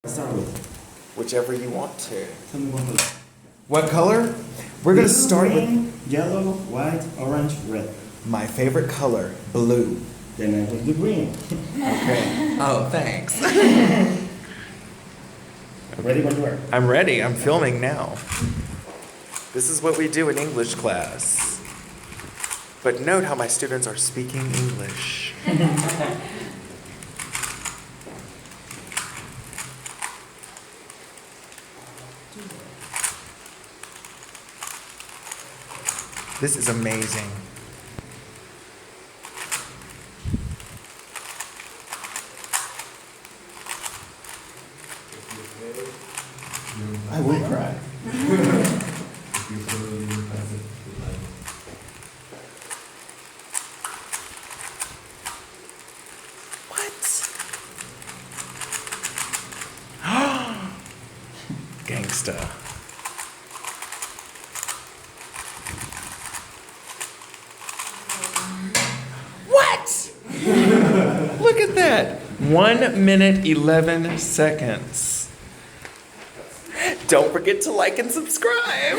Start with Whichever you want to. tell me one color. What color? We're gonna start with Green, yellow, white, orange, red. my favorite color, blue. Then I will do green. Okay. Oh, thanks. Ready when you are. I'm ready. I'm filming now. This is what we do in English class. But note how my students are speaking English. This is amazing. I will cry. What? Gangsta. What? Look at that. 1 minute, 11 seconds. Don't forget to like and subscribe.